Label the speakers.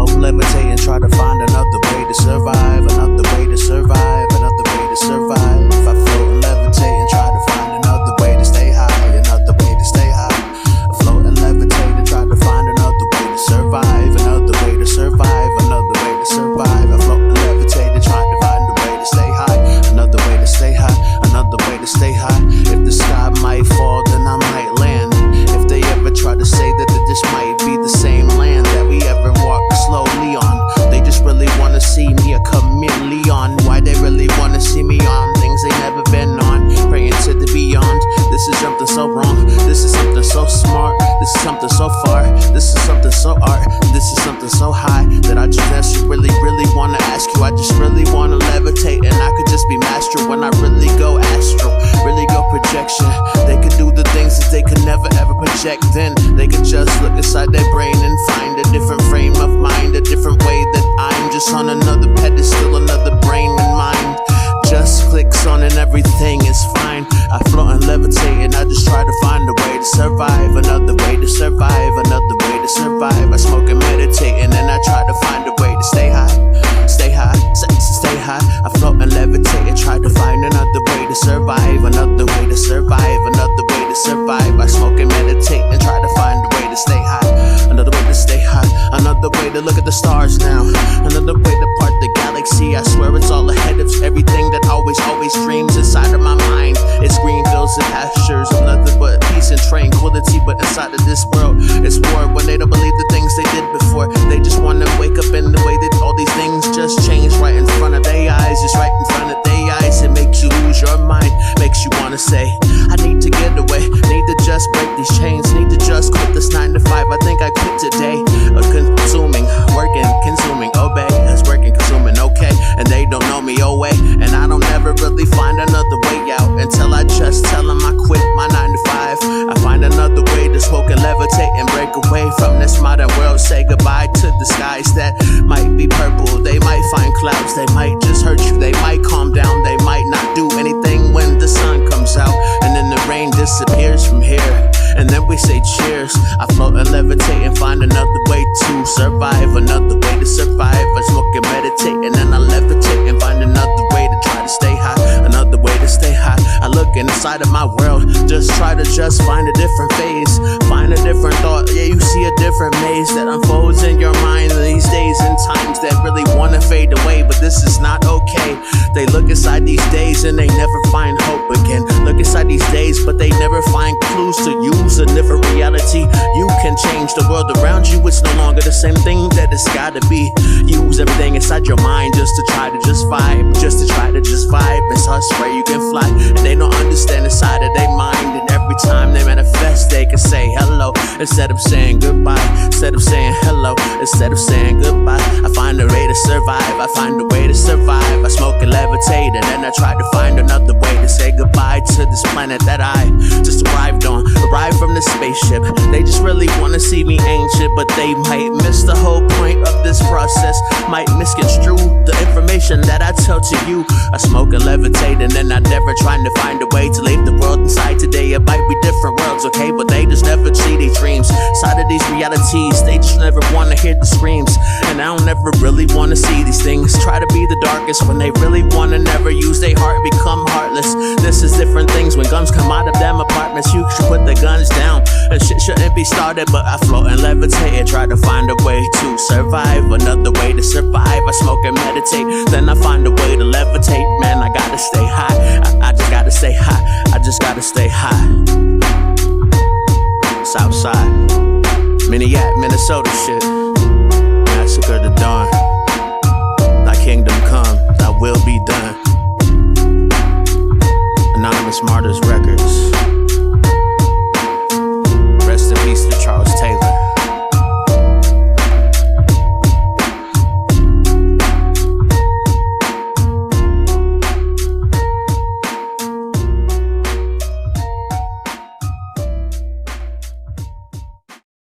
Speaker 1: float and levitate and try to find another way to survive, another way to survive, another way to survive. If I float and levitate and try to find another way to stay high, another way to stay high. I float and levitate and try to find another way to survive, another way to survive, another way to survive. I float and levitate and try to find a way to stay high, another way to stay high, another way to stay high. If the sky might fall, then I might land. If they ever try to say that this might be the same land that we ever walked slowly on, they just really wanna see me a chameleon. Why they really wanna see me on things they never been on? Praying to the beyond. This is something so wrong. This is something so smart. This is something so far. This is something so art. This is something so high that I just really wanna ask you. I just really wanna levitate, and I could just be master when I really go astral, really go projection. They could do the things that they could never ever project. Then they could just look inside their brain and find a different frame of mind, a different way that I'm just on another pedestal, another brain and mind. Just clicks on and everything is fine. I float and levitate and I just try to find a way to survive, another way to survive, another way to survive. I smoke and meditate and then I try to find a way to stay high, stay high, stay high. I float and levitate and try to find another way to survive, another way to survive, another way to survive. I smoke and meditate and try to find a way to stay high, another way to stay high, another way to look at the stars now, another way to part the galaxy. I swear it's all ahead of everything that always dreams inside of my mind. It's green fields and pastures of nothing but peace and tranquility. But inside of this world, it's war when they don't believe the things they did before. They just want to wake up in the way that all these things just change right in front of their eyes. Just right in front of their eyes. It makes you lose your mind, makes you want to say, I need to get away, need to just break these chains, need to just quit this 9 to 5. I think I quit today. Consuming, working, consuming, obey. It's working, consuming, okay. And they don't know me, oh wait. And I don't ever really find another way out until I just tell them I quit my 9 to 5. I find another way to smoke and levitate and break away from this modern world. Say goodbye to the skies that might be purple. They might find clouds, they might just hurt you. They might calm down, they might not do anything when the sun comes out. And then the rain disappears from here. And then we say cheers. I float and levitate and find another way to survive, another way to survive. I smoke and meditate and then I levitate and find another way to try to stay high, another way to stay high. I look inside of my world, just try to just find a different phase, find a different thought. Yeah, you see a different maze that unfolds in your mind these days and times that really wanna fade away, but this is not okay. They look inside these days and they never find hope again. Look inside these days, but they never find clues to use a different reality. You can change the world around you. It's no longer the same thing that it's gotta be. Use everything inside your mind just to try to just vibe, just to try to just vibe. It's us where you can fly, and they don't understand inside of their mind. And every time they manifest, they can say hello instead of saying goodbye. Instead of saying hello, instead of saying goodbye. I find a way to survive. I find a way to survive. I smoke and levitate, and then I try to find another way to say goodbye to this planet that I just arrived on. Arrived from the spaceship. They just really wanna see me ancient, but they might miss the whole point of this process. Might misconstrue the information that I tell to you. I smoke and levitate, and then I never trying to find a way to leave the world inside today. It might be different worlds, okay, but they just never see these dreams. Side of these realities, they just never wanna hear the screams. And I don't ever really wanna see these things try to be the darkest when they really wanna never use their heart, become heartless. This is different things when guns come out of them apartments. You should put the guns down and shit shouldn't be started, but I float and levitate and try to find a way to survive, another way to survive. I smoke and meditate, then I find a way to levitate. Man, I gotta stay high. I just gotta stay high. I just gotta stay high. Southside, Minnesota shit. Massacre the dawn. Thy kingdom come, thy will be done. Anonymous Martyrs Records.